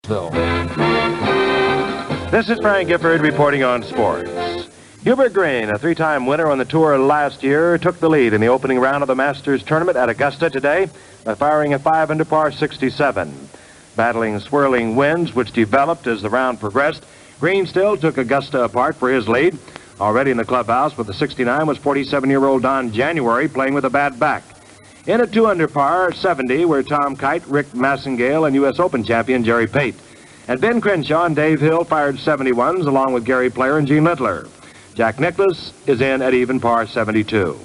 Knoxville. This is Frank Gifford reporting on sports. Hubert Green, a three-time winner on the tour last year, took the lead in the opening round of the Masters tournament at Augusta today by firing a 5 under par 67. Battling swirling winds, which developed as the round progressed, Green still took Augusta apart for his lead. Already in the clubhouse with the 69 was 47-year-old Don January playing with a bad back. In at 2 under par 70 were Tom Kite, Rick Massengale, and U.S. Open champion Jerry Pate. And Ben Crenshaw and Dave Hill fired 71s along with Gary Player and Gene Littler. Jack Nicklaus is in at even par 72.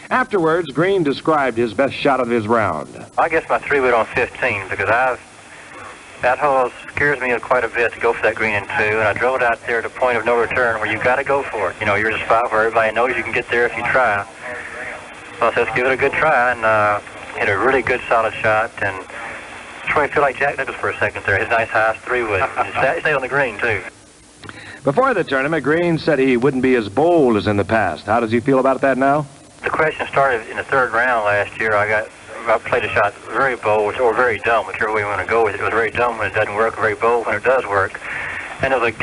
Afterwards, Green described his best shot of his round. I guess my 3-wood on 15 because that hole scares me quite a bit to go for that green in 2, and I drove it out there at a point of no return where you got to go for it. You know, you're at a spot where everybody knows you can get there if you try. So I said, let's give it a good try, and hit a really good solid shot, and I feel like Jack Nicklaus for a second there. His nice high 3-wood. He stayed on the green, too. Before the tournament, Green said he wouldn't be as bold as in the past. How does he feel about that now? The question started in the 3rd round last year. I played a shot very bold or very dumb, whichever way you want to go with it. It was very dumb when it doesn't work, very bold when it does work. And it was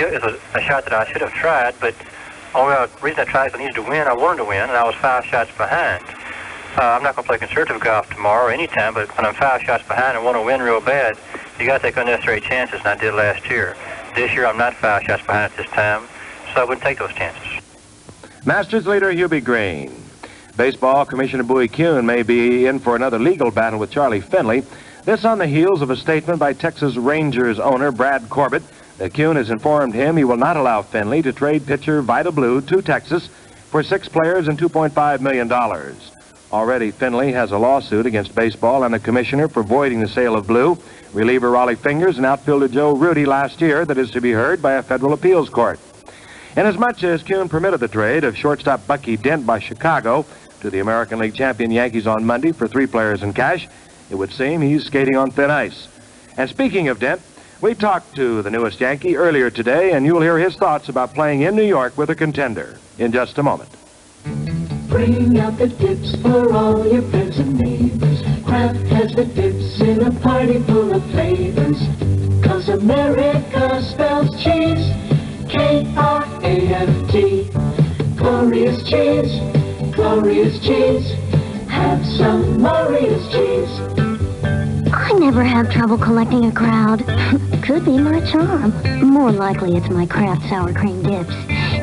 a shot that I should have tried, but the only reason I tried is I needed to win. I wanted to win, and I was 5 shots behind. I'm not going to play conservative golf tomorrow or anytime, but when I'm 5 shots behind and want to win real bad, you got to take unnecessary chances, and I did last year. This year, I'm not 5 shots behind at this time, so I wouldn't take those chances. Masters leader Hubie Green. Baseball Commissioner Bowie Kuhn may be in for another legal battle with Charlie Finley. This on the heels of a statement by Texas Rangers owner Brad Corbett that Kuhn has informed him he will not allow Finley to trade pitcher Vida Blue to Texas for 6 players and $2.5 million. Already, Finley has a lawsuit against baseball and the commissioner for voiding the sale of Blue, reliever Raleigh Fingers, and outfielder Joe Rudy last year that is to be heard by a federal appeals court. Inasmuch as Kuhn permitted the trade of shortstop Bucky Dent by Chicago to the American League champion Yankees on Monday for 3 players in cash, it would seem he's skating on thin ice. And speaking of Dent, we talked to the newest Yankee earlier today, and you'll hear his thoughts about playing in New York with a contender in just a moment. Bring out the dips for all your friends and neighbors. Kraft has the dips in a party full of flavors. 'Cause America spells cheese, K-R-A-F-T. Glorious cheese, glorious cheese. Have some glorious cheese. I never have trouble collecting a crowd. Could be my charm. More likely it's my Kraft sour cream dips.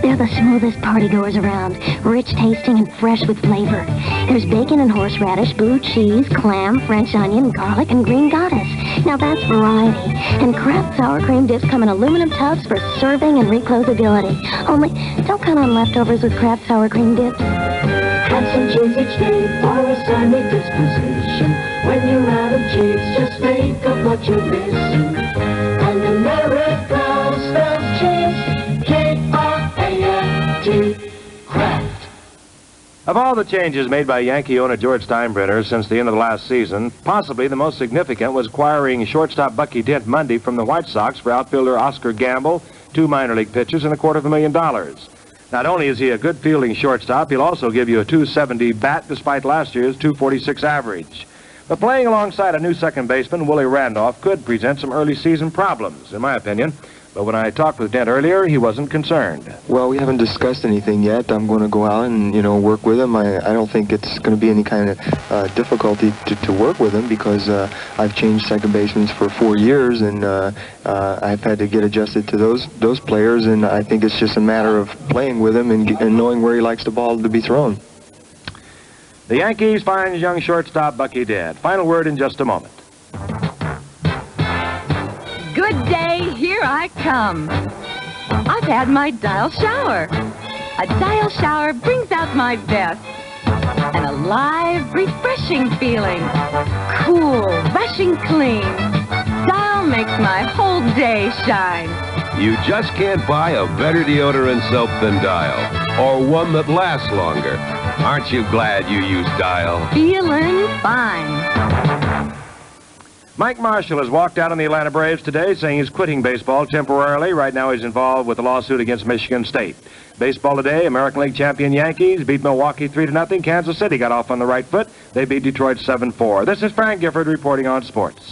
They're the smoothest partygoers around, rich tasting and fresh with flavor. There's bacon and horseradish, blue cheese, clam, French onion, garlic, and green goddess. Now that's variety. And Kraft sour cream dips come in aluminum tubs for serving and reclosability. Only, don't count on leftovers with Kraft sour cream dips. Have some cheese each day for a sunny disposition. When you're out of cheese, just think of what you're missing. And America spells cheese, K-R-A-F-T, Kraft. Of all the changes made by Yankee owner George Steinbrenner since the end of the last season, possibly the most significant was acquiring shortstop Bucky Dent Monday from the White Sox for outfielder Oscar Gamble, 2 minor league pitchers, and $250,000. Not only is he a good fielding shortstop, he'll also give you a .270 bat despite last year's .246 average. But playing alongside a new second baseman, Willie Randolph, could present some early season problems, in my opinion. But when I talked with Dent earlier, he wasn't concerned. Well, we haven't discussed anything yet. I'm going to go out and, work with him. I don't think it's going to be any kind of difficulty to work with him because I've changed second basemen for 4 years, and I've had to get adjusted to those players, and I think it's just a matter of playing with him and knowing where he likes the ball to be thrown. The Yankees find young shortstop Bucky Dent. Final word in just a moment. Good day, here I come. I've had my dial shower. A dial shower brings out my best. An alive, refreshing feeling. Cool, rushing clean. Dial makes my whole day shine. You just can't buy a better deodorant soap than Dial, or one that lasts longer. Aren't you glad you use Dial? Feeling fine. Mike Marshall has walked out on the Atlanta Braves today saying he's quitting baseball temporarily. Right now he's involved with a lawsuit against Michigan State. Baseball today, American League champion Yankees beat Milwaukee 3-0. Kansas City got off on the right foot. They beat Detroit 7-4. This is Frank Gifford reporting on sports.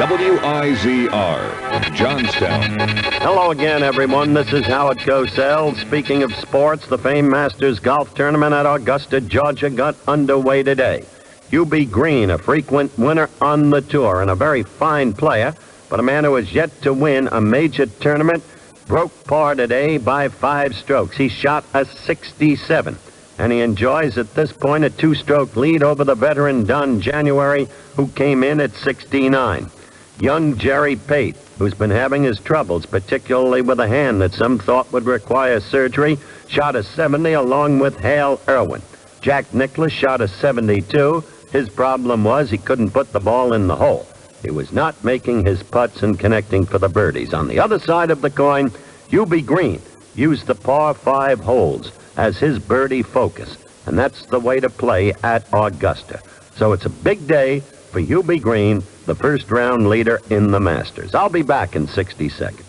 WIZR, Johnstown. Hello again, everyone. This is Howard Cosell. Speaking of sports, the famed Masters Golf Tournament at Augusta, Georgia got underway today. Hubie Green, a frequent winner on the tour and a very fine player, but a man who has yet to win a major tournament, broke par today by 5 strokes. He shot a 67, and he enjoys at this point a 2-stroke lead over the veteran Don January, who came in at 69. Young Jerry Pate, who's been having his troubles, particularly with a hand that some thought would require surgery, shot a 70 along with Hale Irwin. Jack Nicklaus shot a 72. His problem was he couldn't put the ball in the hole. He was not making his putts and connecting for the birdies. On the other side of the coin, Hubie Green used the par 5 holes as his birdie focus, and that's the way to play at Augusta. So it's a big day for Hubie Green, the first-round leader in the Masters. I'll be back in 60 seconds.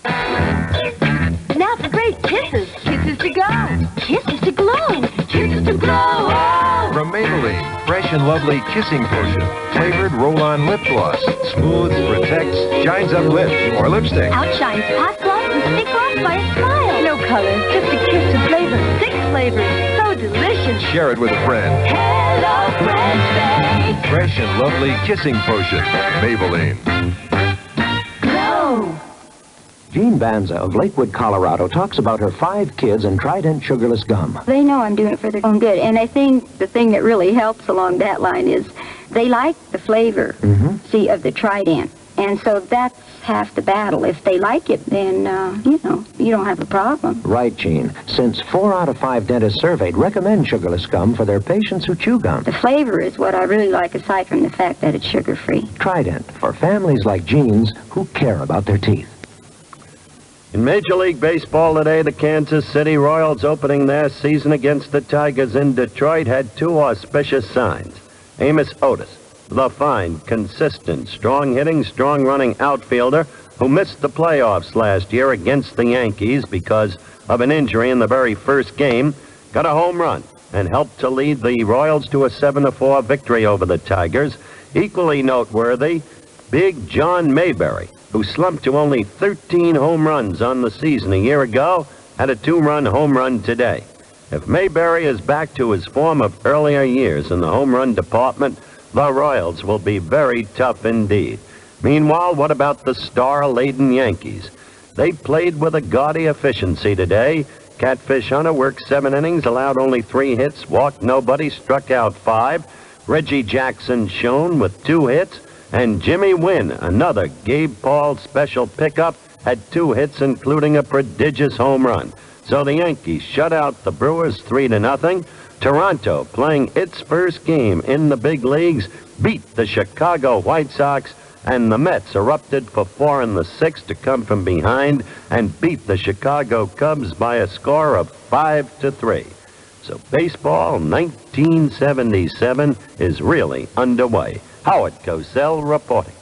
Now for great kisses. Kisses to go. Kisses to glow. Kisses to glow. From Maybelline, fresh and lovely kissing potion. Flavored roll-on lip gloss. Smooths, protects, shines up lips or lipstick. Outshines past gloss and stick off by a smile. No color, just a kiss of flavor. 6 flavors. So delicious. Share it with a friend. Hello, Fresh Day. Fresh and lovely kissing potion. Maybelline. Go. Jean Banza of Lakewood, Colorado, talks about her 5 kids and Trident sugarless gum. They know I'm doing it for their own good, and I think the thing that really helps along that line is they like the flavor, see, of the Trident, and so that's half the battle. If they like it, then, you don't have a problem. Right, Jean. Since 4 out of 5 dentists surveyed recommend sugarless gum for their patients who chew gum. The flavor is what I really like, aside from the fact that it's sugar-free. Trident, for families like Jean's who care about their teeth. In Major League Baseball today, the Kansas City Royals opening their season against the Tigers in Detroit had 2 auspicious signs. Amos Otis, the fine, consistent, strong-hitting, strong-running outfielder who missed the playoffs last year against the Yankees because of an injury in the very first game, got a home run and helped to lead the Royals to a 7-4 victory over the Tigers. Equally noteworthy, Big John Mayberry, who slumped to only 13 home runs on the season a year ago, had a 2-run home run today. If Mayberry is back to his form of earlier years in the home run department, the Royals will be very tough indeed. Meanwhile, what about the star-laden Yankees? They played with a gaudy efficiency today. Catfish Hunter worked 7 innings, allowed only 3 hits, walked nobody, struck out 5. Reggie Jackson shone with 2 hits. And Jimmy Wynn, another Gabe Paul special pickup, had 2 hits, including a prodigious home run. So the Yankees shut out the Brewers 3-0. Toronto, playing its first game in the big leagues, beat the Chicago White Sox, and the Mets erupted for 4 in the 6th to come from behind and beat the Chicago Cubs by a score of 5-3. So baseball 1977 is really underway. Howard Cosell reporting.